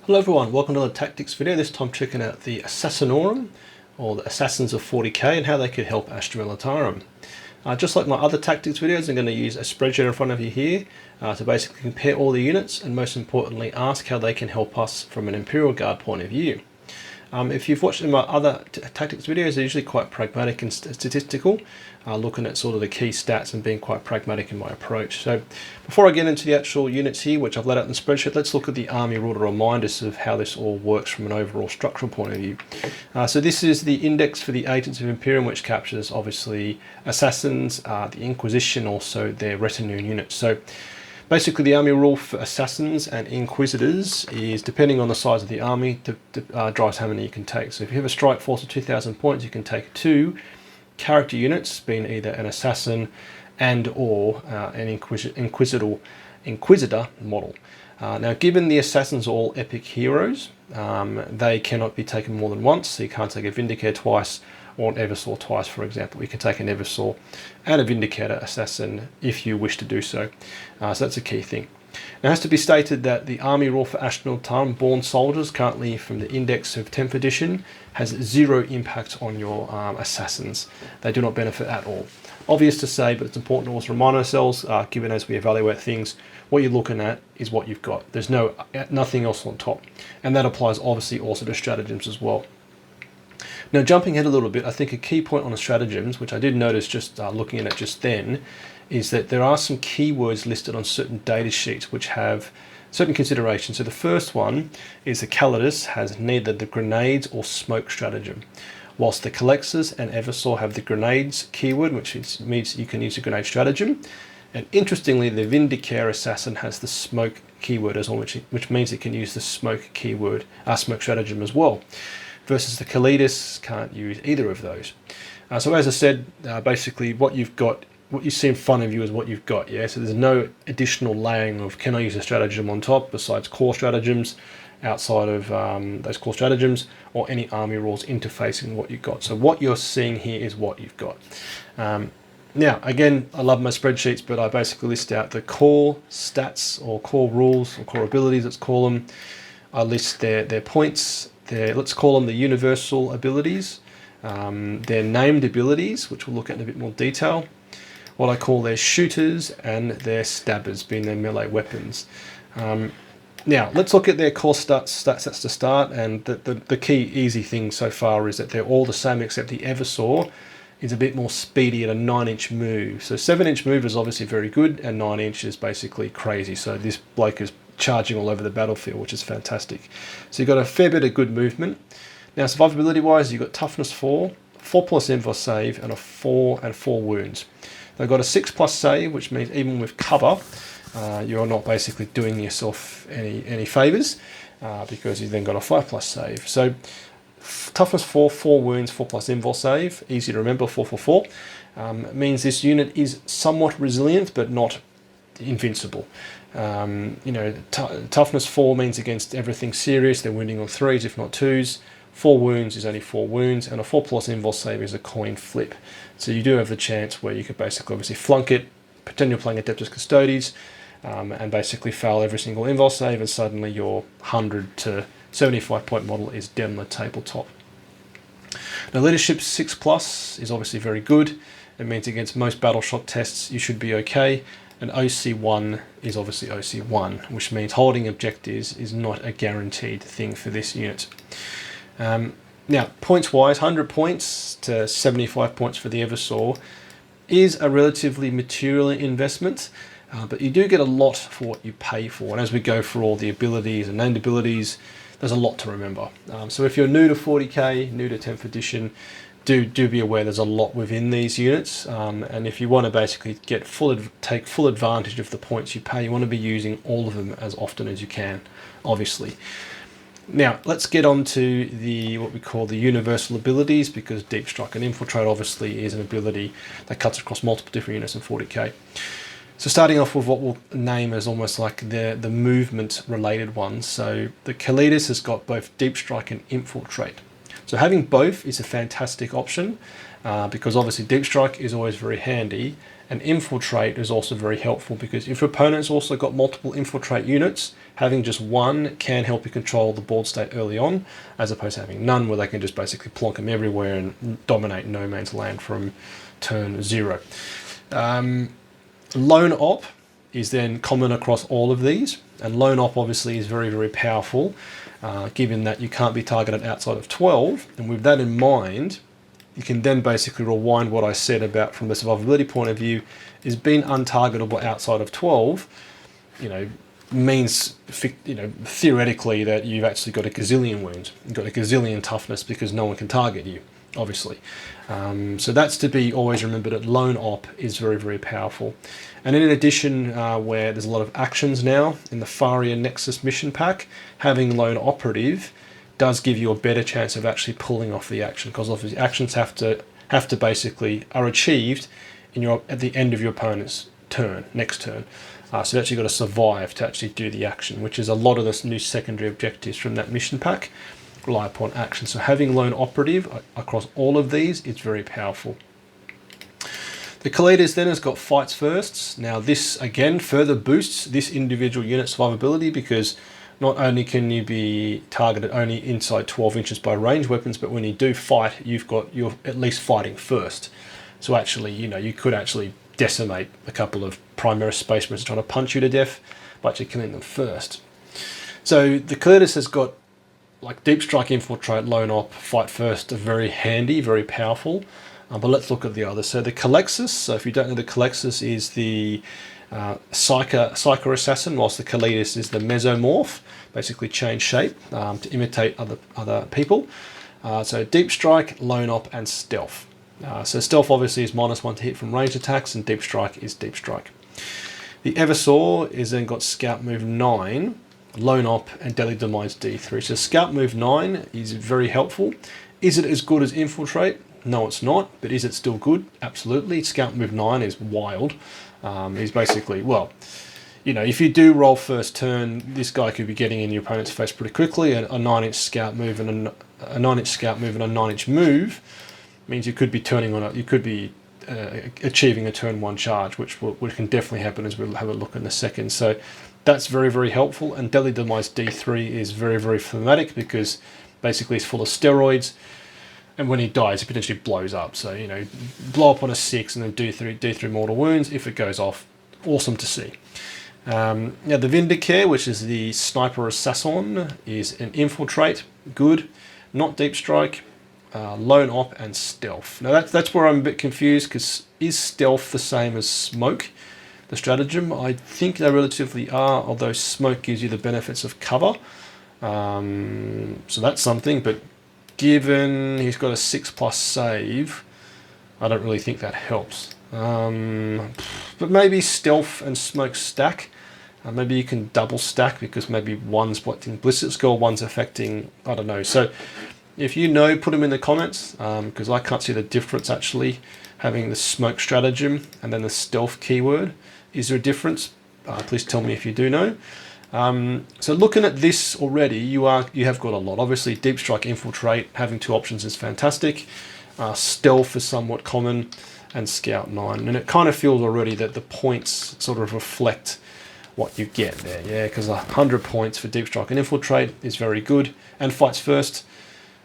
Hello everyone, welcome to the tactics video. This time checking out the Assassinorum, or the Assassins of 40k, and how they could help Astra Militarum. Just like my other tactics videos, I'm going to use a spreadsheet in front of you here to basically compare all the units and most importantly ask how they can help us from an Imperial Guard point of view. If you've watched my other tactics videos, they're usually quite pragmatic and statistical, looking at sort of the key stats and being quite pragmatic in my approach. So before I get into the actual units here, which I've laid out in the spreadsheet, let's look at the army rule to remind us of how this all works from an overall structural point of view. So this is the index for the Agents of Imperium, which captures obviously assassins, the Inquisition, also their retinue units. So basically, the army rule for assassins and inquisitors is, depending on the size of the army, drives how many you can take. So if you have a strike force of 2,000 points, you can take 2 character units, being either an assassin and or an inquisitor model. Now, given the assassins are all epic heroes, they cannot be taken more than once. So you can't take a Vindicator twice or an Eversor twice, for example. You can take an Eversor and a Vindicator assassin if you wish to do so. So that's a key thing. Now, it has to be stated that the army rule for Astra Militarum born soldiers, currently from the index of 10th edition, has 0 impact on your assassins. They do not benefit at all. Obvious to say, but it's important to also remind ourselves, given as we evaluate things, what you're looking at is what you've got. There's nothing else on top. And that applies obviously also to stratagems as well. Now, jumping ahead a little bit, I think a key point on the stratagems, which I did notice just looking at it just then, is that there are some keywords listed on certain data sheets which have certain considerations. So the first one is the Callidus has neither the grenades or smoke stratagem, whilst the Calexus and Eversor have the grenades keyword, which means you can use a grenade stratagem. And interestingly, the Vindicator assassin has the smoke keyword as well, which means it can use the smoke keyword, smoke stratagem as well. Versus the Callidus can't use either of those. So as I said, basically what you've got, what you see in front of you is what you've got, yeah? So there's no additional layering of can I use a stratagem on top besides core stratagems, outside of those core stratagems, or any army rules interfacing what you've got. So what you're seeing here is what you've got. Now, again, I love my spreadsheets, but I basically list out the core stats or core rules or core abilities, let's call them. I list their points, let's call them the universal abilities, their named abilities, which we'll look at in a bit more detail, what I call their shooters, and their stabbers, being their melee weapons. Now, let's look at their core stats to start, and the key easy thing so far is that they're all the same, except the Eversor is a bit more speedy at a 9-inch move. So 7-inch move is obviously very good, and 9-inch is basically crazy. So this bloke is charging all over the battlefield, which is fantastic. So you've got a fair bit of good movement. Now, survivability wise, you've got toughness 4 plus envoy save, and a 4 and 4 wounds. They've got a 6+ save, which means even with cover, you're not basically doing yourself any favors, because you've then got a 5+ save. So toughness 4, 4 wounds, 4+ envoy save, easy to remember, 4. Means this unit is somewhat resilient, but not invincible. Toughness 4 means against everything serious, they're wounding on 3s, if not 2s. 4 wounds is only 4 wounds, and a 4+ envoy save is a coin flip. So you do have the chance where you could basically obviously flunk it, pretend you're playing Adeptus Custodes, and basically fail every single envoy save, and suddenly your 100 to 75 point model is dead on the tabletop. Now, leadership 6+ is obviously very good. It means against most battle shock tests you should be okay. And OC1 is obviously OC1, which means holding objectives is not a guaranteed thing for this unit. Now, points-wise, 100 points to 75 points for the Eversor is a relatively material investment, but you do get a lot for what you pay for. And as we go through all the abilities and named abilities, there's a lot to remember. So if you're new to 40k, new to 10th edition, do be aware there's a lot within these units, and if you want to basically take full advantage of the points you pay, you want to be using all of them as often as you can, obviously. Now, let's get on to what we call the universal abilities, because Deep Strike and Infiltrate obviously is an ability that cuts across multiple different units in 40k. So starting off with what we'll name as almost like the movement related ones. So the Callidus has got both Deep Strike and Infiltrate. So having both is a fantastic option because obviously deep strike is always very handy, and infiltrate is also very helpful because if your opponent's also got multiple infiltrate units, having just one can help you control the board state early on, as opposed to having none where they can just basically plonk them everywhere and dominate no man's land from turn 0. Lone op is then common across all of these, and lone op obviously is very, very powerful given that you can't be targeted outside of 12, and with that in mind, you can then basically rewind what I said about from the survivability point of view is being untargetable outside of 12, means, theoretically that you've actually got a gazillion wounds, you've got a gazillion toughness because no one can target you, obviously. So that's to be always remembered that lone op is very, very powerful. And in addition, where there's a lot of actions now in the Faria Nexus mission pack, having lone operative does give you a better chance of actually pulling off the action, because obviously actions have to basically are achieved at the end of your opponent's turn, next turn. So you actually got to survive to actually do the action, which is a lot of the new secondary objectives from that mission pack rely upon action. So having lone operative across all of these is very powerful. The Callidus then has got fights firsts. Now this again further boosts this individual unit's survivability because not only can you be targeted only inside 12 inches by ranged weapons, but when you do fight, you're at least fighting first. So actually, you could actually decimate a couple of Primaris Space Marines trying to punch you to death by actually killing them first. So the Callidus has got like deep strike, infiltrate, lone op, fight first are very handy, very powerful. But let's look at the others. So the Calexus, so if you don't know, the Calexus is the Psyker Assassin, whilst the Callidus is the Mesomorph, basically change shape to imitate other people. So deep strike, lone op, and stealth. So stealth obviously is -1 to hit from ranged attacks, and deep strike is deep strike. The Eversor is then got scout move 9, lone op, and deadly demise D3. So scout move 9 is very helpful. Is it as good as infiltrate? No, it's not, but is it still good? Absolutely. Scout move 9 is wild. He's basically, well, if you do roll first turn, this guy could be getting in your opponent's face pretty quickly. A 9-inch scout move and a 9-inch scout move and a 9-inch move means you could be achieving a turn 1 charge, which can definitely happen as we'll have a look in a second. So that's very, very helpful. And deadly demise D3 is very, very thematic because basically it's full of steroids. And when he dies, he potentially blows up. So, blow up on a 6 and then do 3 mortal wounds. If it goes off, awesome to see. Now, the Vindicator, which is the Sniper Assassin, is an infiltrate. Good. Not deep strike. Lone op and stealth. Now, that's where I'm a bit confused, because is stealth the same as smoke, the stratagem? I think they relatively are, although smoke gives you the benefits of cover. So that's something, but given he's got a 6+ save, I don't really think that helps. But maybe stealth and smoke stack. Maybe you can double stack because maybe one's affecting ballistic score, one's affecting, I don't know. So if you know, put them in the comments because I can't see the difference actually having the smoke stratagem and then the stealth keyword. Is there a difference? Please tell me if you do know. So looking at this already, you have got a lot. Obviously, deep strike, infiltrate, having 2 options is fantastic. Stealth is somewhat common, and scout 9. And it kind of feels already that the points sort of reflect what you get there. Yeah, because 100 points for deep strike and infiltrate is very good, and fights first.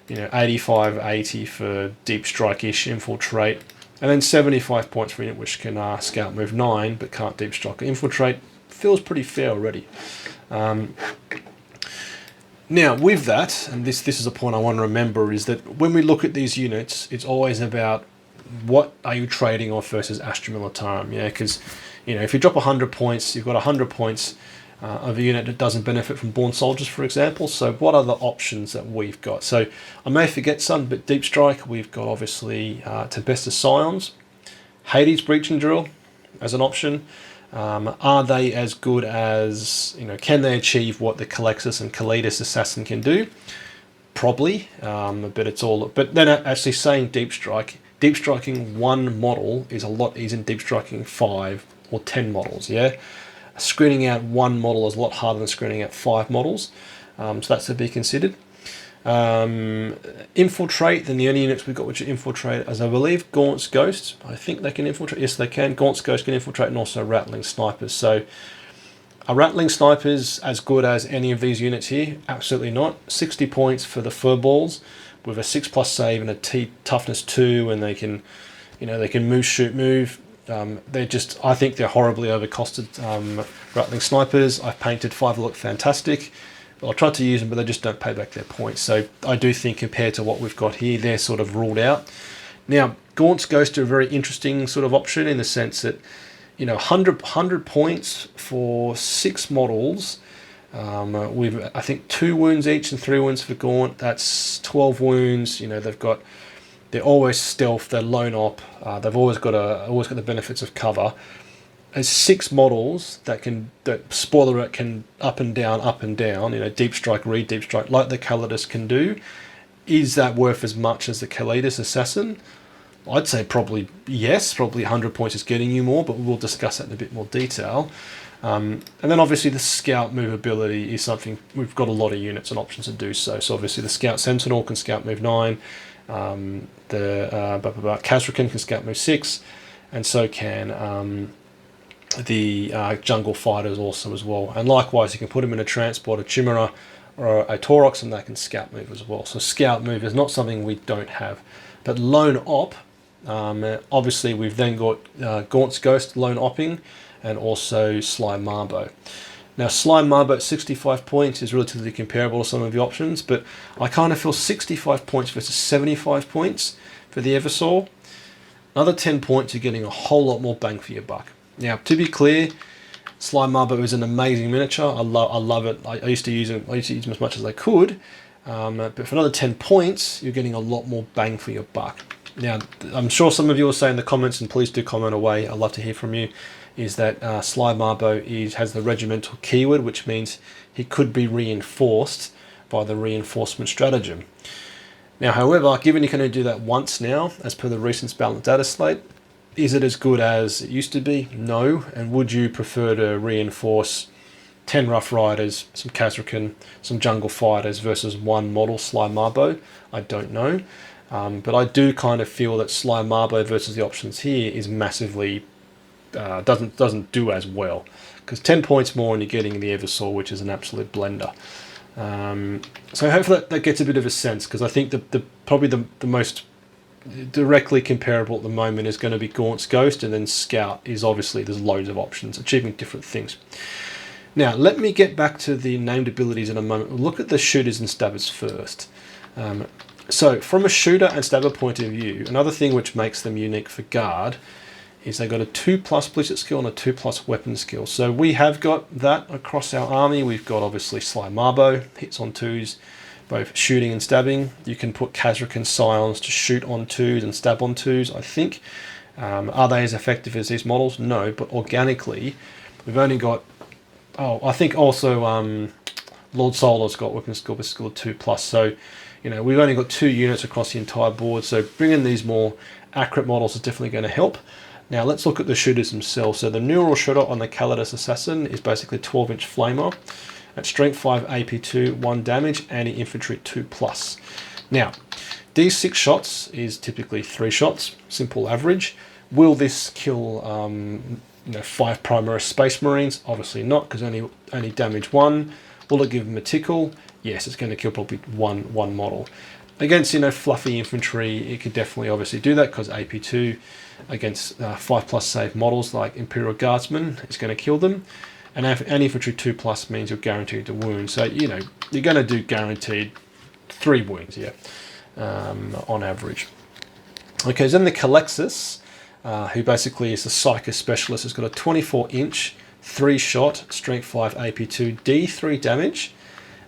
85, 80 for deep strike-ish infiltrate, and then 75 points for a unit which can scout move 9 but can't deep strike or infiltrate. Feels pretty fair already. Now with that, and this is a point I want to remember, is that when we look at these units, it's always about what are you trading off versus Astra Militarum. Yeah, because if you drop 100 points, you've got 100 points of a unit that doesn't benefit from Born Soldiers, for example. So what are the options that we've got? So I may forget some, but deep strike, we've got obviously Tempestus Scions, Hades Breach and Drill as an option. Are they as good as, can they achieve what the Calexus and Callidus Assassin can do? Probably, but then actually saying deep striking 1 model is a lot easier than deep striking 5 or 10 models, yeah? Screening out 1 model is a lot harder than screening out 5 models, so that's to be considered. Infiltrate, then the only units we've got which are infiltrate, as I believe, Gaunt's Ghost. I think they can infiltrate. Yes, they can. Gaunt's Ghost can infiltrate, and also Rattling Snipers. So, are Rattling Snipers as good as any of these units here? Absolutely not. 60 points for the Furballs with a 6+ save and a toughness 2, and they can, they can move, shoot, move. They're just, I think they're horribly overcosted. Rattling Snipers, I've painted 5 look fantastic. I tried to use them, but they just don't pay back their points. So I do think compared to what we've got here, they're sort of ruled out. Now, Gaunt's Ghost are a very interesting sort of option in the sense that, 100 points for 6 models, with I think 2 wounds each and 3 wounds for Gaunt. That's 12 wounds. They're always stealth. They're lone op. They've always got the benefits of cover. As 6 models that spoiler alert, can up and down, deep strike, read deep strike, like the Callidus can do. Is that worth as much as the Callidus Assassin? I'd say probably yes, probably 100 points is getting you more, but we'll discuss that in a bit more detail. And then obviously the Scout movability is something, we've got a lot of units and options to do so. So obviously the Scout Sentinel can Scout move 9, the Kazrakan can Scout move 6, and so can the Jungle Fighters also as well. And likewise, you can put them in a Transport, a Chimera, or a Taurox, and they can Scout move as well. So Scout move is not something we don't have. But Lone Op, obviously we've then got Gaunt's Ghost Lone Opping, and also Sly Marbo. Now Sly Marbo at 65 points is relatively comparable to some of the options, but I kind of feel 65 points versus 75 points for the Eversor. Another 10 points, you're getting a whole lot more bang for your buck. Now, to be clear, Sly Marbo is an amazing miniature. I love it. I used to use them. I used to use them as much as I could. But for another 10 points, you're getting a lot more bang for your buck. Now, I'm sure some of you will say in the comments, and please do comment away. I'd love to hear from you. Is that Sly Marbo has the regimental keyword, which means he could be reinforced by the reinforcement stratagem. Now, however, given you can only do that once now, as per the recent balanced data slate, is it as good as it used to be? No. And would you prefer to reinforce 10 Rough Riders, some Kazrakan, some Jungle Fighters versus 1 model Sly Marbo? I don't know. But I do kind of feel that Sly Marbo versus the options here is massively, doesn't do as well. Because 10 points more and you're getting the Eversor, which is an absolute blender. So hopefully that gets a bit of a sense, because I think probably the most directly comparable at the moment is going to be Gaunt's Ghost, and then Scout is obviously, there's loads of options achieving different things. Now let me get back to the named abilities in a moment. We'll look at the shooters and stabbers first. So from a shooter and stabber point of view, another thing which makes them unique for Guard is they've got a 2+ ballistic skill and a 2+ weapon skill. So we have got that across our army. We've got obviously Sly Marbo, hits on 2s, both shooting and stabbing. You can put Kazrakan Scions to shoot on 2s and stab on 2s, I think. Are they as effective as these models? No, but organically, we've only got, I think also Lord Solar's got weapon skill, but skill 2+. So, we've only got 2 units across the entire board, so bringing these more accurate models is definitely going to help. Now let's look at the shooters themselves. So the neural shooter on the Callidus Assassin is basically 12-inch flamer. At strength 5, AP2, 1 damage, anti-infantry 2+. Now, these 6 shots is typically 3 shots, simple average. Will this kill 5 Primaris Space Marines? Obviously not, because only damage 1. Will it give them a tickle? Yes, it's going to kill probably one model. Against fluffy infantry, it could definitely obviously do that, because AP2 against 5+ save models like Imperial Guardsmen is going to kill them. And infantry 2+ means you're guaranteed to wound. So, you're going to do guaranteed 3 wounds, on average. Okay, so then the Calexus, who basically is the Psycho Specialist, has got a 24-inch, 3-shot, strength 5, AP2, D3 damage,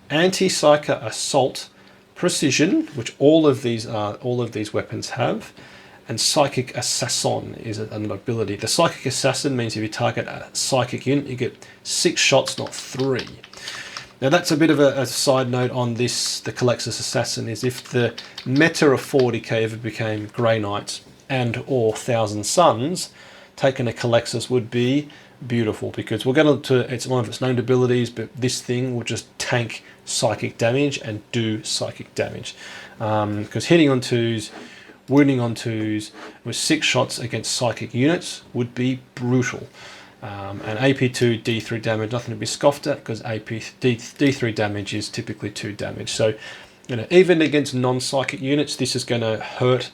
anti-Psycho Assault, Precision, which all of these weapons have, and Psychic Assassin is an ability. The Psychic Assassin means if you target a psychic unit, you get 6 shots, not 3. Now that's a bit of a side note on this, the Calexus Assassin, is if the meta of 40k ever became Grey Knights and or Thousand Suns, taking a Calexus would be beautiful, because we'll get into it's one of its named abilities, but this thing will just tank psychic damage and do psychic damage. Because hitting on 2s, wounding on 2s with 6 shots against psychic units would be brutal. And AP2 D3 damage, nothing to be scoffed at, because D3 damage is typically 2 damage. So, even against non-psychic units, this is going to hurt,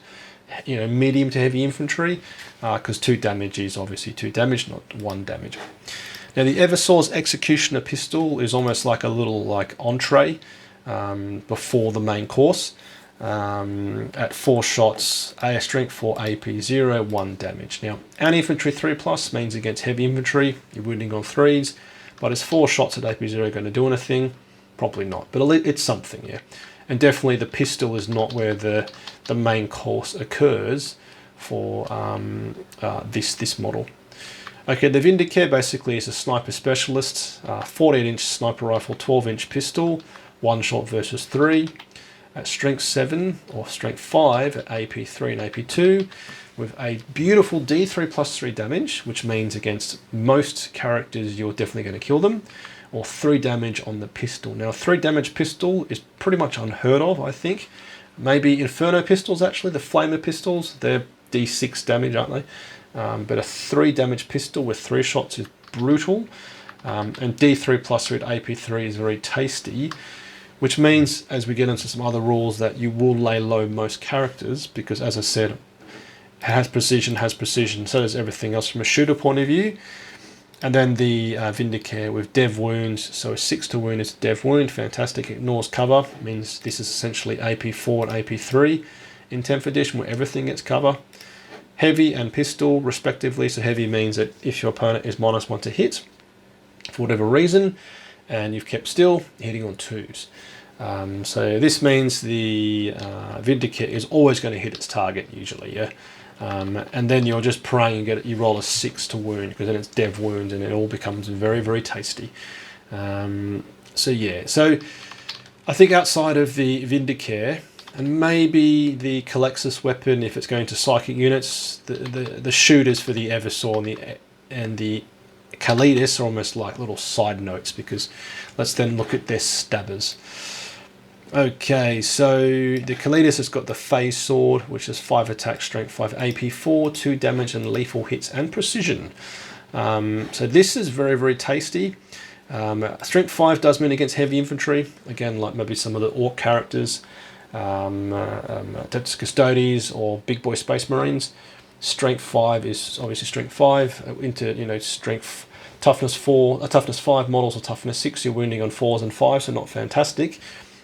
medium to heavy infantry, because 2 damage is obviously 2 damage, not 1 damage. Now, the Eversor's Executioner pistol is almost like a little entree before the main course. At 4 shots, AS strength 4, AP 0, 1 damage. Now, anti-infantry 3+ means against heavy infantry, you're wounding on 3s, but is 4 shots at AP 0 going to do anything? Probably not, but it's something, yeah. And definitely the pistol is not where the main course occurs for this model. Okay, the Vindicator basically is a sniper specialist, 14-inch sniper rifle, 12-inch pistol, 1 shot versus 3. At strength 7 or strength 5 at AP 3 and AP 2 with a beautiful D3 plus 3 damage, which means against most characters you're definitely going to kill them, or 3 damage on the pistol. Now, 3 damage pistol is pretty much unheard of, I think. Maybe Inferno pistols, actually, the Flamer pistols, they're D6 damage, aren't they? But a 3 damage pistol with 3 shots is brutal, and D3 plus 3 at AP 3 is very tasty. Which means, as we get into some other rules, that you will lay low most characters, because, as I said, it has precision, so does everything else from a shooter point of view. And then the Vindicator with dev wounds, so a 6 to wound is a dev wound, fantastic, ignores cover, means this is essentially AP 4 and AP 3 in 10th edition, where everything gets cover. Heavy and pistol, respectively, so heavy means that if your opponent is -1 to hit, for whatever reason, and you've kept still, hitting on 2s. So this means the Vindicator is always going to hit its target, usually, yeah. And then you're just praying you roll a 6 to wound, because then it's dev wounds, and it all becomes very, very tasty. So yeah, so I think outside of the Vindicator, and maybe the Calexus weapon, if it's going to psychic units, the shooters for the Eversor and the Callidus are almost like little side notes, because let's then look at their stabbers. Okay, so the Callidus has got the Phase Sword, which is 5 attack, strength 5, AP 4, 2 damage and lethal hits and precision. So this is very, very tasty. Strength 5 does mean against heavy infantry, again, like maybe some of the Orc characters, Custodes or Big Boy Space Marines. Strength 5 is obviously strength 5 into strength toughness 4, toughness 5 models, or toughness 6. You're wounding on 4s and 5s, so not fantastic.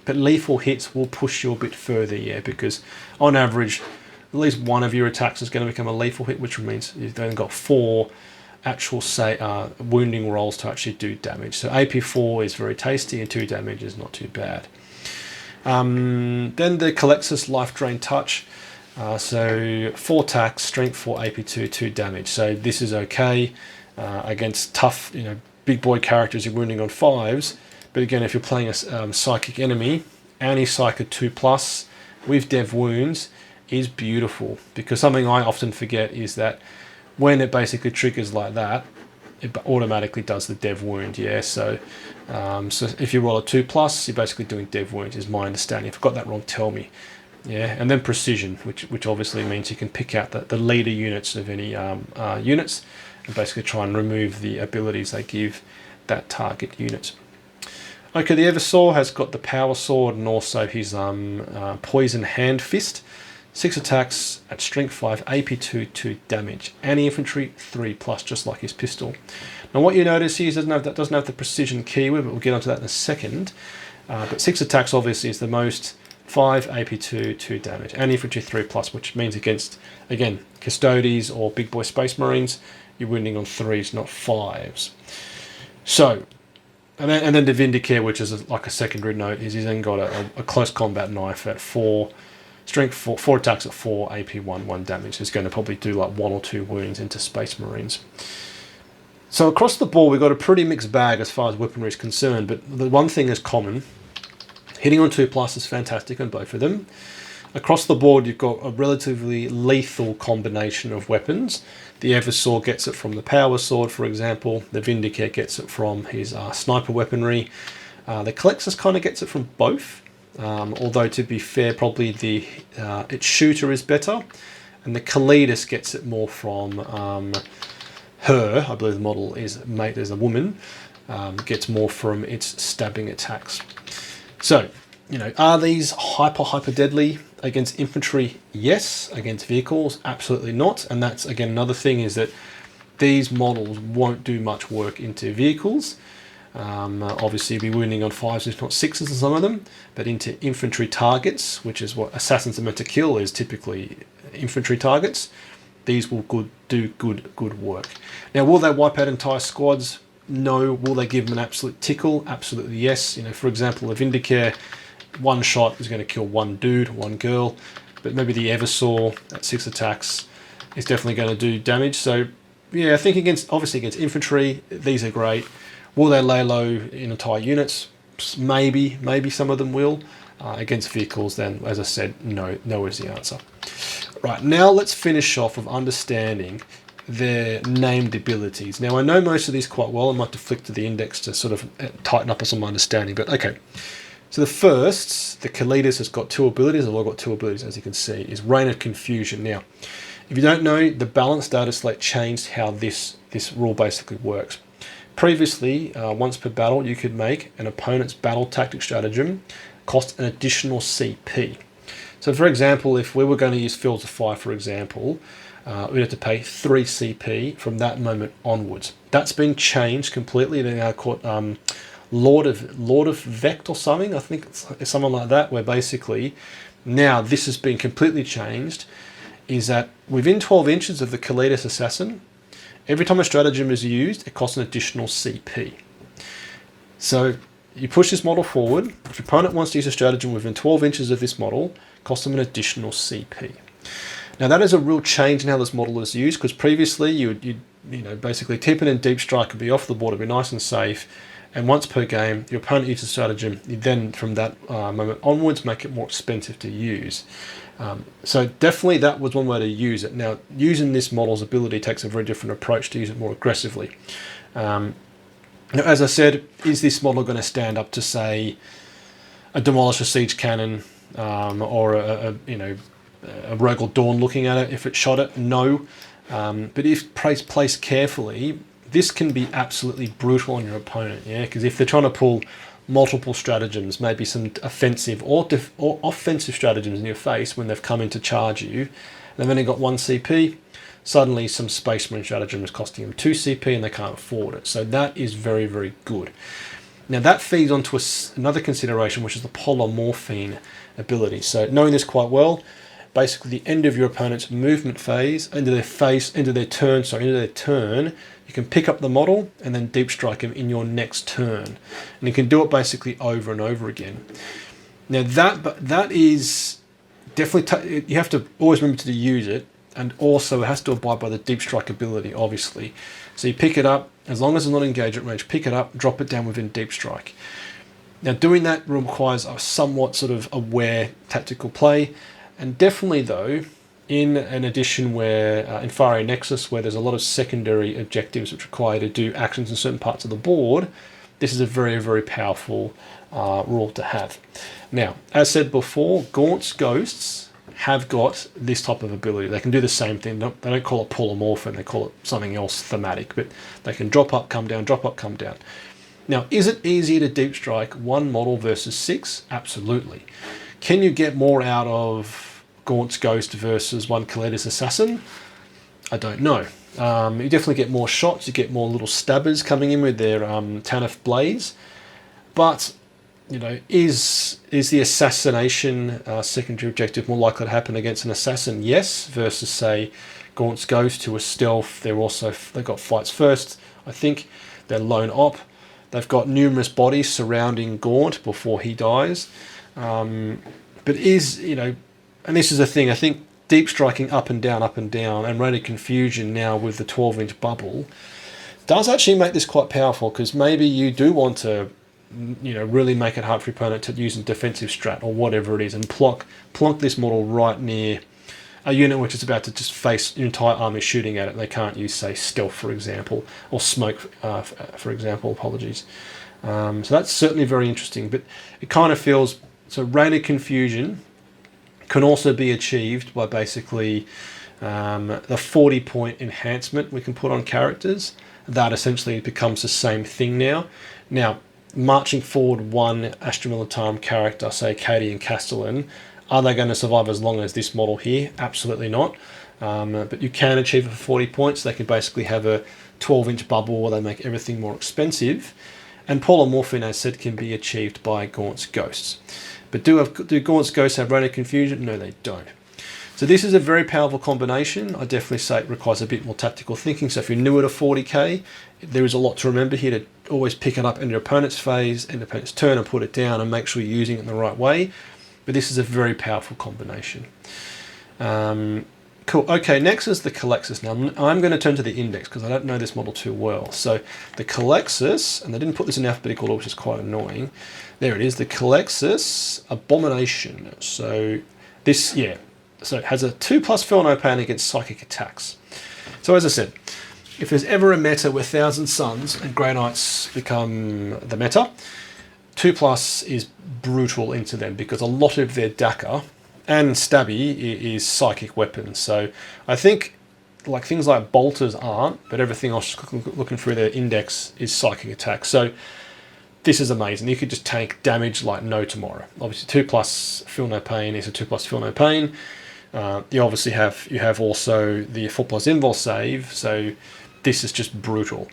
But lethal hits will push you a bit further, yeah, because on average, at least one of your attacks is going to become a lethal hit, which means you've then got 4 actual wounding rolls to actually do damage. So AP 4 is very tasty, and 2 damage is not too bad. Then the Calexus Life Drain Touch. So 4 attacks, strength 4, AP 2, 2 damage. So this is okay against tough, big boy characters you're wounding on 5s. But again, if you're playing a psychic enemy, anti-psychic 2+ with dev wounds is beautiful, because something I often forget is that when it basically triggers like that, it automatically does the dev wound, yeah. So if you roll a 2+, you're basically doing dev wounds, is my understanding. If I've got that wrong, tell me. Yeah, and then precision, which obviously means you can pick out the leader units of any units, and basically try and remove the abilities they give that target unit. Okay, the Eversor has got the Power Sword and also his Poison Hand Fist. 6 attacks at strength 5, AP 2, 2 damage. Anti-infantry 3+, just like his pistol. Now what you notice here is that doesn't have the precision keyword, but we'll get onto that in a second. But 6 attacks obviously is the most. 5 AP 2, 2 damage. Anti-infantry 3+, which means against, again, Custodes or Big Boy Space Marines, you're wounding on 3s, not 5s. So, and then the Vindicator, which is like a secondary note, is he's then got a close combat knife at 4, strength 4 attacks at 4, AP 1, 1 damage. He's going to probably do like 1 or 2 wounds into Space Marines. So across the board, we've got a pretty mixed bag as far as weaponry is concerned, but the one thing is common. Hitting on 2+ is fantastic on both of them. Across the board, you've got a relatively lethal combination of weapons. The Eversor gets it from the Power Sword, for example. The Vindicator gets it from his sniper weaponry. The Calexus kind of gets it from both, although to be fair, probably its shooter is better, and the Callidus gets it more from her. I believe the model is made as a woman, gets more from its stabbing attacks. So, are these hyper deadly against infantry? Yes. Against vehicles? Absolutely not. And that's, again, another thing is that these models won't do much work into vehicles. Obviously, you'll be wounding on 5s, if not 6s in some of them, but into infantry targets, which is what assassins are meant to kill, is typically infantry targets. These will do good work. Now, will they wipe out entire squads? No. Will they give them an absolute tickle? Absolutely yes. For example, a Vindicator, one shot is going to kill one dude, one girl, but maybe the Eversor at 6 attacks is definitely going to do damage. So yeah, I think obviously against infantry, these are great. Will they lay low in entire units? Maybe some of them will. Against vehicles, then, as I said, no is the answer. Right, now let's finish off with understanding their named abilities. Now, I know most of these quite well. I might have to flick to the index to sort of tighten up on some understanding, but okay. So the first, the Callidus, has got 2 abilities. I've got 2 abilities, as you can see, is Reign of Confusion. Now, if you don't know, the balanced data slate changed how this rule basically works. Previously, once per battle, you could make an opponent's battle tactic stratagem cost an additional CP. So, for example, if we were going to use Fields of Fire, for example, we'd have to pay 3 CP from that moment onwards. That's been changed completely. They're now called Lord of Vect or something. I think it's something like that, where basically now this has been completely changed. Is that within 12 inches of the Callidus assassin, every time a stratagem is used, it costs an additional CP. So you push this model forward. If your opponent wants to use a stratagem within 12 inches of this model, it costs them an additional CP. Now that is a real change in how this model is used, because previously you'd basically tip it in deep strike and be off the board, it'd be nice and safe. And once per game, your opponent uses a stratagem, you then from that moment onwards make it more expensive to use. So definitely that was one way to use it. Now, using this model's ability takes a very different approach to use it more aggressively. Now, as I said, is this model going to stand up to, say, a Demolisher Siege Cannon or a Rogal Dawn looking at it if it shot it? No. But if placed carefully, this can be absolutely brutal on your opponent, yeah? Because if they're trying to pull multiple stratagems, maybe some offensive or offensive stratagems in your face when they've come in to charge you, they've only got 1 CP, suddenly some Space Marine stratagem is costing them 2 CP and they can't afford it. So that is very, very good. Now that feeds onto another consideration, which is the polymorphine ability. So knowing this quite well, basically the end of your opponent's movement phase, into their turn, you can pick up the model and then deep strike him in your next turn. And you can do it basically over and over again. Now that is definitely, you have to always remember to use it, and also it has to abide by the deep strike ability, obviously. So you pick it up, as long as it's not engaged at range, pick it up, drop it down within deep strike. Now doing that requires a somewhat sort of aware tactical play, and definitely though, in an edition where, in Far Area Nexus, where there's a lot of secondary objectives which require you to do actions in certain parts of the board, this is a very, very powerful rule to have. Now, as said before, Gaunt's Ghosts have got this type of ability. They can do the same thing. They don't call it polymorphin, they call it something else thematic, but they can drop up, come down, drop up, come down. Now, is it easier to deep strike 1 model versus 6? Absolutely. Can you get more out of Gaunt's Ghost versus 1 Callidus Assassin? I don't know. You definitely get more shots, you get more little stabbers coming in with their Tanith blades, but is the assassination secondary objective more likely to happen against an assassin? Yes, versus say Gaunt's Ghost, who is stealth. They've got fights first. I think they're lone op. They've got numerous bodies surrounding Gaunt before he dies. But and this is the thing, I think deep striking up and down, and Reign of Confusion now with the 12-inch bubble does actually make this quite powerful, because maybe you do want to, really make it hard for your opponent to use a defensive strat or whatever it is, and plonk this model right near a unit which is about to just face an entire army shooting at it. They can't use, say, stealth, for example, or smoke, for example, apologies. So that's certainly very interesting, but it kind of feels, so Reign of Confusion can also be achieved by basically the 40-point enhancement we can put on characters. That essentially becomes the same thing now. Now, marching forward one Astra Militarum character, say Cady and Castellan, are they going to survive as long as this model here? Absolutely not. But you can achieve it for 40 points. They can basically have a 12-inch bubble where they make everything more expensive. And polymorphine, as said, can be achieved by Gaunt's Ghosts. But do Gaunt's Ghosts have Reign of Confusion? No, they don't. So this is a very powerful combination. I definitely say it requires a bit more tactical thinking. So if you're new at a 40k, there is a lot to remember here, to always pick it up in your opponent's phase and opponent's turn and put it down and make sure you're using it in the right way. But this is a very powerful combination. Cool. Okay, next is the Calexus. Now I'm going to turn to the index because I don't know this model too well. So the Calexus, and they didn't put this in alphabetical order, which is quite annoying. There it is, the Calexus Abomination. So this, yeah. So it has a 2+ feel no pain against psychic attacks. So as I said, if there's ever a meta where Thousand Suns and Grey Knights become the meta, 2+ is brutal into them because a lot of their Daka and Stabby is psychic weapons. So I think like things like bolters aren't, but everything else looking through their index is psychic attacks. So this is amazing. You could just tank damage like no tomorrow. Obviously 2+ feel no pain is a 2+ feel no pain. You obviously have also the 4+ invul save, so this is just brutal.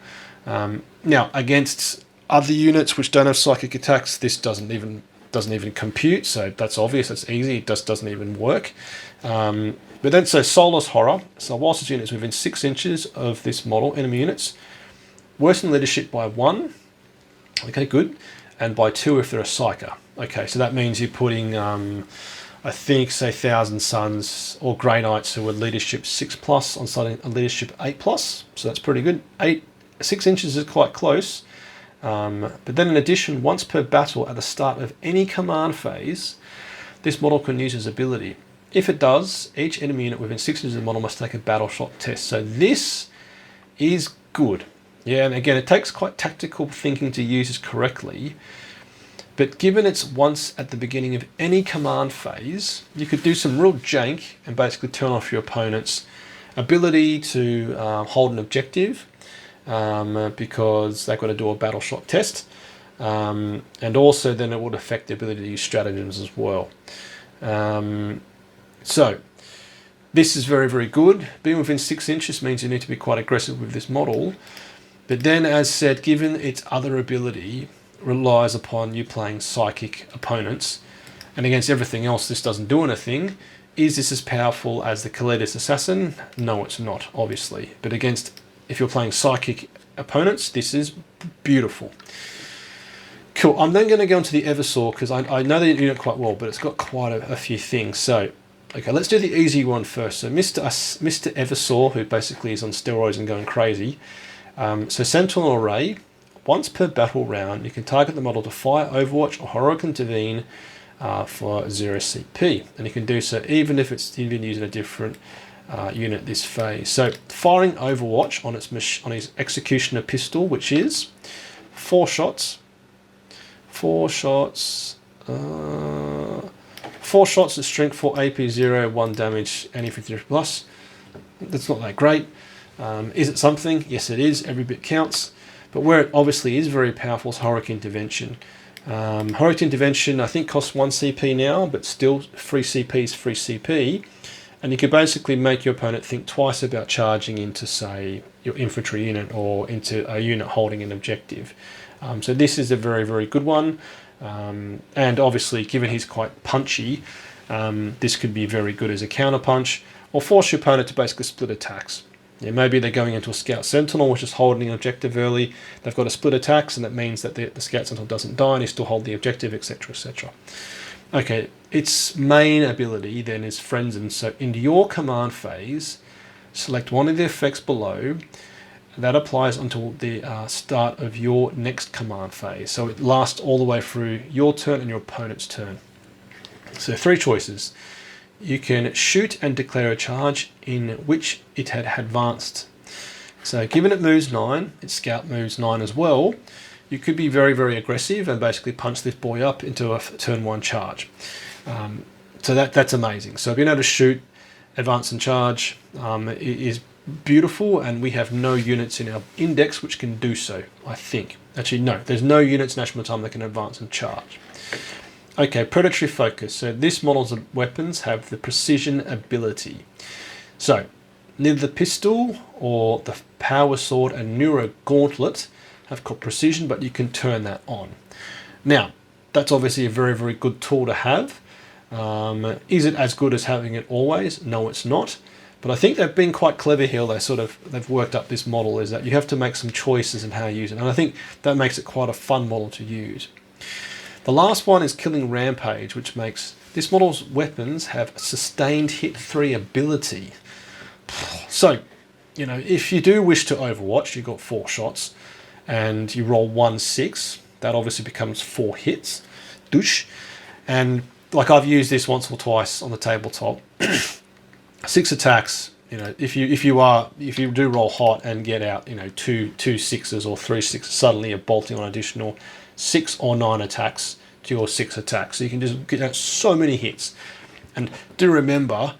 Now against other units which don't have psychic attacks, this doesn't even compute. So that's obvious. That's easy. It just doesn't even work. But then so Soulless Horror. So whilst this unit is within 6 inches of this model, enemy units worsen leadership by 1. Okay, good, and by 2 if they're a psyker. Okay, so that means you're putting I think, say, Thousand Suns or Grey Knights who are leadership 6+ on starting a leadership 8+. So that's pretty good. 6 inches is quite close. But then in addition, once per battle at the start of any command phase, this model can use his ability. If it does, each enemy unit within 6 inches of the model must take a battle shot test. So this is good. Yeah, and again, it takes quite tactical thinking to use this correctly. But given it's once at the beginning of any command phase, you could do some real jank and basically turn off your opponent's ability to hold an objective because they've got to do a battle shot test. And also then it would affect the ability to use stratagems as well. So this is very, very good. Being within 6 inches means you need to be quite aggressive with this model. But then, as said, given its other ability relies upon you playing psychic opponents, and against everything else this doesn't do anything. Is this as powerful as the Callidus Assassin? No, it's not, obviously. But if you're playing psychic opponents, this is beautiful. Cool, I'm then going to go into the Eversor because I know the unit quite well, but it's got quite a few things. So, okay, let's do the easy one first. So Mr. Eversor, who basically is on steroids and going crazy. So Sentinel Array. Once per battle round, you can target the model to fire, overwatch, or heroic intervene for 0 CP. And you can do so even if it's even using a different unit this phase. So firing overwatch on his executioner pistol, which is 4 shots. 4 shots. 4 shots at strength 4 AP 0, 1 damage, and 53+. That's not that great. Is it something? Yes, it is. Every bit counts. But where it obviously is very powerful is Heroic Intervention. Heroic Intervention, I think, costs 1 CP now, but still free CP is free CP. And you could basically make your opponent think twice about charging into, say, your infantry unit or into a unit holding an objective. So this is a very, very good one. And obviously, given he's quite punchy, this could be very good as a counterpunch, or force your opponent to basically split attacks. Yeah, maybe they're going into a Scout Sentinel, which is holding an objective early. They've got to split attacks, and that means that the Scout Sentinel doesn't die, and he still hold the objective, etc., etc. Okay, its main ability then is Frenzen. So into your command phase, select one of the effects below. That applies until the start of your next command phase. So it lasts all the way through your turn and your opponent's turn. So 3 choices. You can shoot and declare a charge in which it had advanced. So given it moves 9, its scout moves 9 as well, you could be very, very aggressive and basically punch this boy up into a turn 1 charge. So that's amazing. So being able to shoot, advance and charge is beautiful, and we have no units in our index which can do so, I think. Actually, no, there's no units in Astra Militarum that can advance and charge. Okay, predatory focus. So this model's weapons have the precision ability. So neither the pistol or the power sword and neuro gauntlet have got precision, but you can turn that on. Now, that's obviously a very, very good tool to have. Is it as good as having it always? No, it's not. But I think they've been quite clever here. They've worked up this model, is that you have to make some choices in how you use it. And I think that makes it quite a fun model to use. The last one is Killing Rampage, which makes this model's weapons have a sustained hit 3 ability. So, you know, if you do wish to Overwatch, you've got 4 shots and you roll 1-6, that obviously becomes 4 hits. Douche. And like I've used this once or twice on the tabletop. 6 attacks, you know, if you do roll hot and get out, you know, two 6s or 3 6s, suddenly you're bolting on additional 6 or 9 attacks to your 6 attacks. So you can just get out so many hits. And do remember,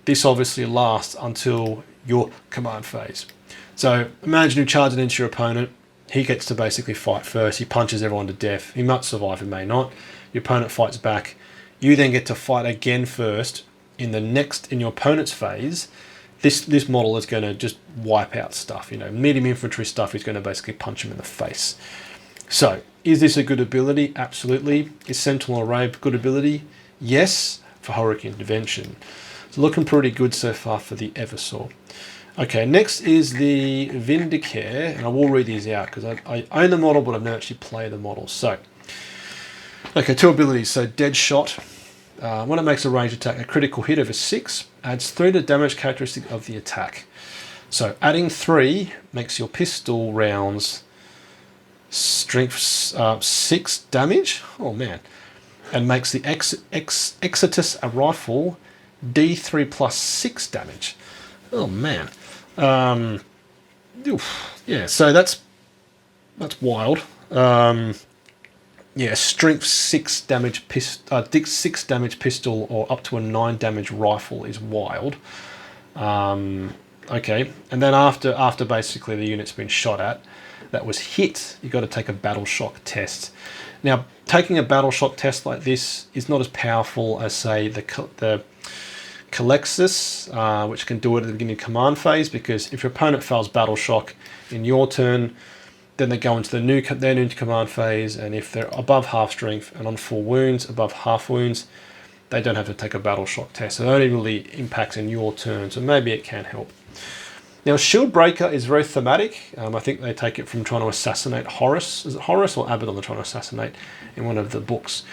this obviously lasts until your command phase. So imagine you charging into your opponent. He gets to basically fight first. He punches everyone to death. He might survive, he may not. Your opponent fights back. You then get to fight again first. In your opponent's phase, this model is going to just wipe out stuff. You know, medium infantry stuff is going to basically punch him in the face. So, is this a good ability? Absolutely. Is Sentinel Array a good ability? Yes, for heroic intervention. It's looking pretty good so far for the Eversor. Okay, next is the Vindicator, and I will read these out because I own the model, but I've never actually played the model. So, okay, 2 abilities. So, Dead Shot. When it makes a ranged attack, a critical hit over 6 adds 3 to the damage characteristic of the attack. So adding 3 makes your pistol rounds strength 6 damage. Oh man. And makes the Calexus a rifle D3 plus 6 damage. Oh man. Yeah, so that's wild. Yeah, strength 6 damage 6 damage pistol or up to a 9 damage rifle is wild. Okay, and then after basically the unit's been shot at, that was hit, you've got to take a battle shock test. Now, taking a battle shock test like this is not as powerful as, say, the Calexus, which can do it at the beginning of command phase, because if your opponent fails battle shock in your turn, then they go into their new command phase, and if they're above half strength and on full wounds, above half wounds, they don't have to take a battle shock test. So it only really impacts in your turn, so maybe it can help. Now, Shield Breaker is very thematic. I think they take it from trying to assassinate Horus. Is it Horus or Abaddon they're trying to assassinate in one of the books?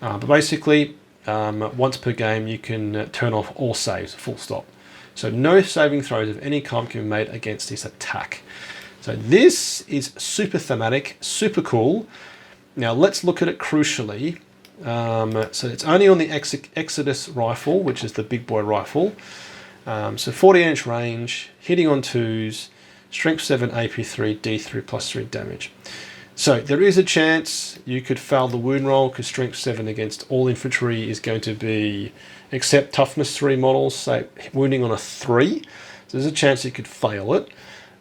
But basically, once per game, you can turn off all saves, full stop. So no saving throws of any kind can be made against this attack. So this is super thematic, super cool. Now let's look at it crucially. So it's only on the Exodus rifle, which is the big boy rifle. So 40-inch range, hitting on 2s, strength 7, AP3, D3 plus 3 damage. So there is a chance you could fail the wound roll, because strength 7 against all infantry is going to be, except toughness 3 models, say wounding on a 3. So there's a chance you could fail it.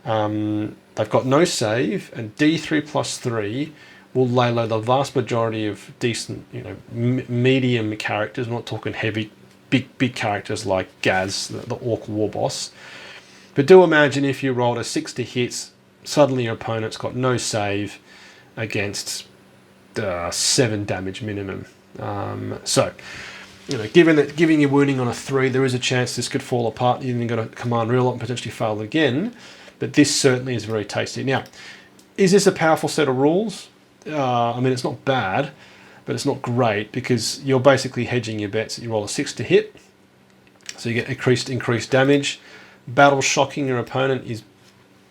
They've got no save, and D3 plus 3 will lay low the vast majority of decent, you know, medium characters. I'm not talking heavy, big characters like Gaz, the Orc war boss. But do imagine if you rolled a 6 to hit, suddenly your opponent's got no save against 7 damage minimum. So, you know, giving you wounding on a 3, there is a chance this could fall apart. You're then going to command real and potentially fail again. But this certainly is very tasty. Now, is this a powerful set of rules? I mean, it's not bad, but it's not great, because you're basically hedging your bets. You roll a 6 to hit, so you get increased damage. Battle shocking your opponent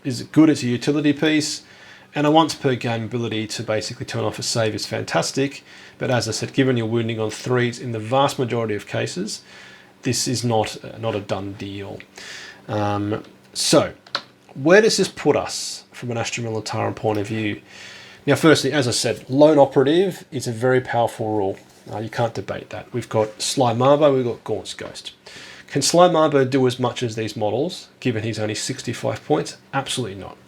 is good. It's a utility piece, and a once per game ability to basically turn off a save is fantastic. But as I said, given you're wounding on 3s in the vast majority of cases, this is not a done deal. So, where does this put us from an Astra Militarum point of view? Now, firstly, as I said, lone operative is a very powerful rule. You can't debate that. We've got Sly Marbo, we've got Gaunt's Ghost. Can Sly Marbo do as much as these models, given he's only 65 points? Absolutely not.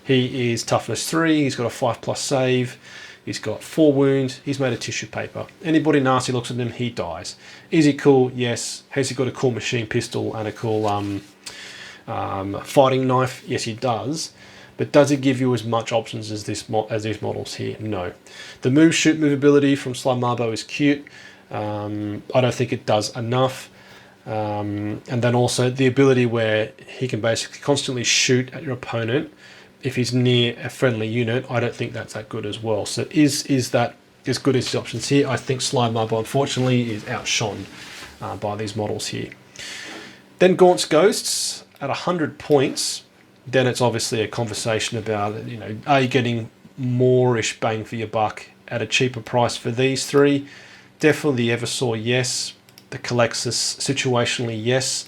He is toughness 3, he's got a 5+ save, he's got 4 wounds, he's made of tissue paper. Anybody nasty looks at him, he dies. Is he cool? Yes. Has he got a cool machine pistol and a cool fighting knife? Yes, he does. But does it give you as much options as these models here? No. The move, shoot, move ability from Sly Marbo is cute. I don't think it does enough. And then also the ability where he can basically constantly shoot at your opponent if he's near a friendly unit. I don't think that's that good as well. So is that as good as the options here? I think Sly Marbo, unfortunately, is outshone by these models here. Then Gaunt's Ghosts at 100 points. Then it's obviously a conversation about, are you getting more-ish bang for your buck at a cheaper price for these three? Definitely the Eversor, yes. The Calexus, situationally, yes.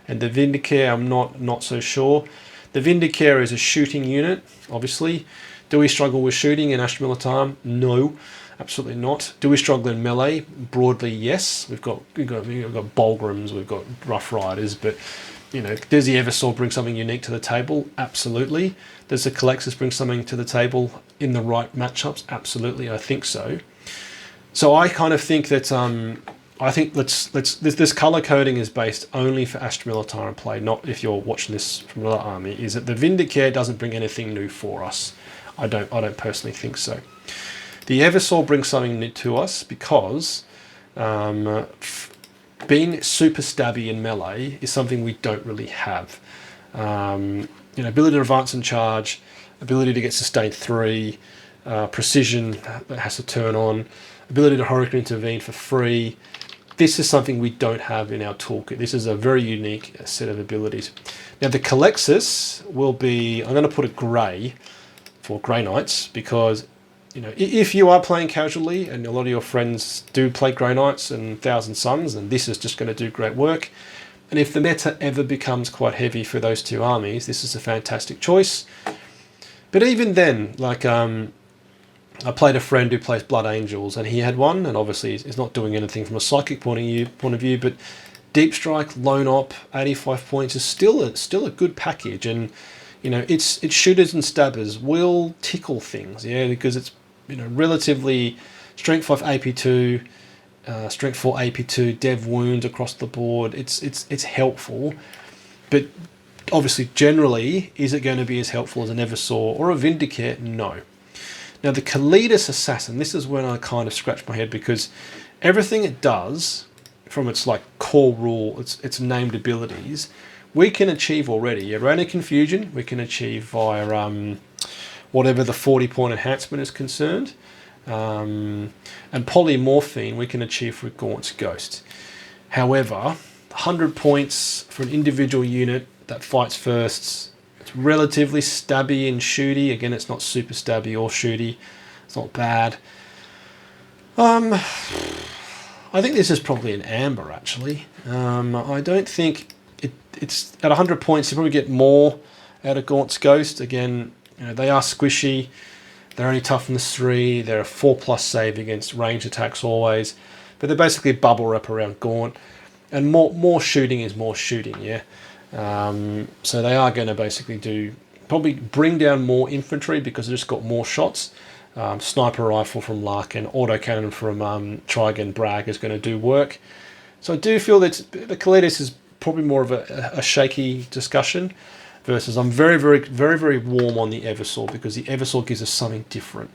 And the Vindicator, I'm not so sure. The Vindicator is a shooting unit, obviously. Do we struggle with shooting in Astra Militarum? No, absolutely not. Do we struggle in melee? Broadly, yes. We've got Bulgrams, we've got Rough Riders, but does the Eversor bring something unique to the table? Absolutely. Does the Calexus bring something to the table in the right matchups? Absolutely, I think so. So I kind of think that I think this color coding is based only for Astra Militarum play, not if you're watching this from another army. Is that the Vindicator doesn't bring anything new for us? I don't personally think so. The Eversor brings something new to us because being super stabby in melee is something we don't really have. Ability to advance and charge, ability to get sustained 3, precision that has to turn on, ability to hurricane intervene for free. This is something we don't have in our toolkit. This is a very unique set of abilities. Now the Calexus will be, I'm going to put a grey for Grey Knights because if you are playing casually and a lot of your friends do play Grey Knights and Thousand Suns, then this is just going to do great work. And if the meta ever becomes quite heavy for those two armies, this is a fantastic choice. But even then, I played a friend who plays Blood Angels, and he had one, and obviously he's not doing anything from a psychic point of view. But Deep Strike, Lone Op, 85 points is still a good package, and its shooters and stabbers will tickle things, because it's relatively strength 5 AP2, strength 4 AP2, dev wounds across the board. It's helpful, but obviously generally, is it going to be as helpful as an Eversor or a Vindicator? No. Now the Callidus Assassin, this is when I kind of scratch my head because everything it does from its core rule, its named abilities, we can achieve already. Arena Confusion we can achieve via whatever the 40-point enhancement is concerned, and Polymorphine we can achieve with Gaunt's Ghost. However, 100 points for an individual unit that fights first. It's relatively stabby and shooty. Again, it's not super stabby or shooty. It's not bad. I think this is probably an amber, actually. I don't think it's at 100 points. You probably get more out of Gaunt's Ghost. Again, they are squishy. They're only toughness 3. They're a 4+ save against ranged attacks always. But they're basically bubble wrap around Gaunt. And more shooting is more shooting, yeah. So they are going to basically probably bring down more infantry because they've just got more shots. Sniper rifle from Larkin, autocannon from Try Again Bragg is going to do work. So I do feel that the Callidus is probably more of a shaky discussion versus I'm very, very, very, very warm on the Eversor because the Eversor gives us something different.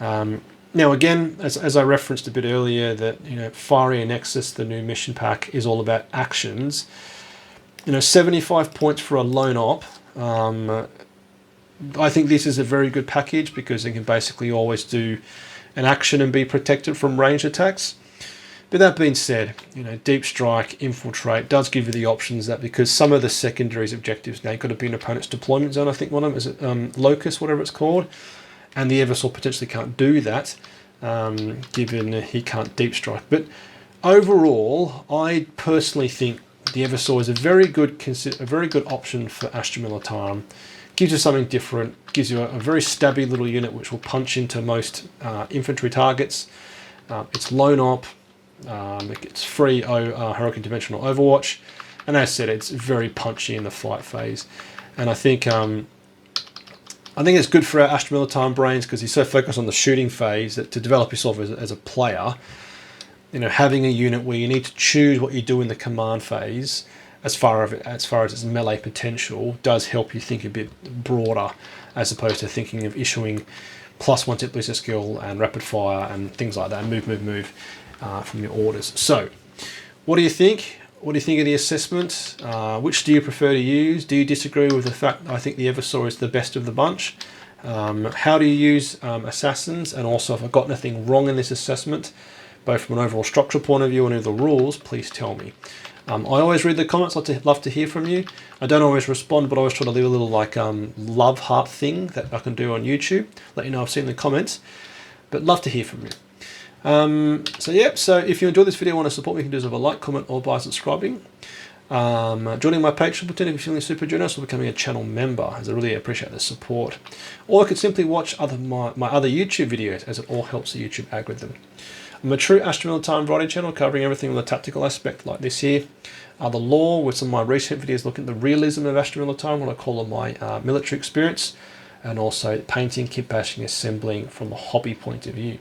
Now again, as I referenced a bit earlier, that Fiery Nexus, the new mission pack, is all about actions. 75 points for a lone op. I think this is a very good package because it can basically always do an action and be protected from ranged attacks. But that being said, Deep Strike, Infiltrate does give you the options that because some of the secondaries objectives now you've got to be in opponent's deployment zone. I think one of them is it Locus, whatever it's called, and the Eversor potentially can't do that, given he can't Deep Strike. But overall, I personally think the Eversor is a very good option for Astra Militarum. Gives you something different, gives you a very stabby little unit which will punch into most infantry targets. It's lone op, it's free heroic intervention or overwatch, and as I said, it's very punchy in the fight phase. And I think it's good for our Astra Militarum brains because he's so focused on the shooting phase that to develop yourself as a player, having a unit where you need to choose what you do in the command phase as far as its melee potential does help you think a bit broader, as opposed to thinking of issuing +1 tip booster skill and rapid fire and things like that, move from your orders. So what do you think? What do you think of the assessment? Which do you prefer to use? Do you disagree with the fact that I think the Eversor is the best of the bunch? How do you use assassins? And also, if I've got anything wrong in this assessment, both from an overall structural point of view and in the rules, please tell me. I always read the comments. I'd love to hear from you. I don't always respond, but I always try to leave a little love heart thing that I can do on YouTube. Let you know I've seen the comments, but love to hear from you. So if you enjoyed this video and want to support me, you can do so with a like, comment, or by subscribing. Joining my Patreon platoon if you're feeling super generous, or becoming a channel member, as I really appreciate the support. Or you could simply watch my other YouTube videos, as it all helps the YouTube algorithm. I'm a true Astra Militarum variety channel covering everything from the tactical aspect like this here. The lore, with some of my recent videos looking at the realism of Astra Militarum, what I call my military experience, and also painting, kit bashing, assembling from a hobby point of view.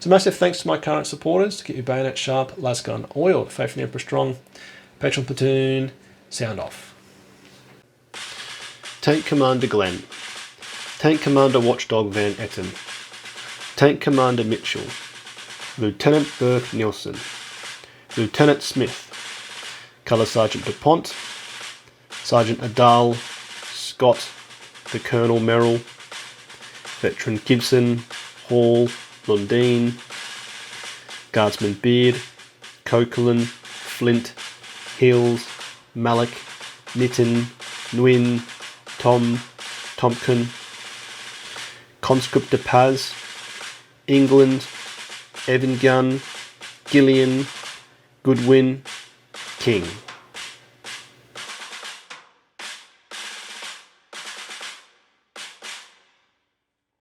So massive thanks to my current supporters to keep your bayonet sharp, las gun oiled, faith in the Emperor strong. Patreon platoon, sound off. Tank Commander Glenn, Tank Commander Watchdog Van Etten, Tank Commander Mitchell, Lieutenant Burke Nielsen, Lieutenant Smith, Colour Sergeant DuPont, Sergeant Adal, Scott, the Colonel Merrill, Veteran Gibson, Hall, Lundeen, Guardsman Beard, Coquelin, Flint, Hills, Malik, Nitton, Nguyen, Tom, Tompkin, Conscript de Paz, England, Evan Gunn, Gillian, Goodwin, King.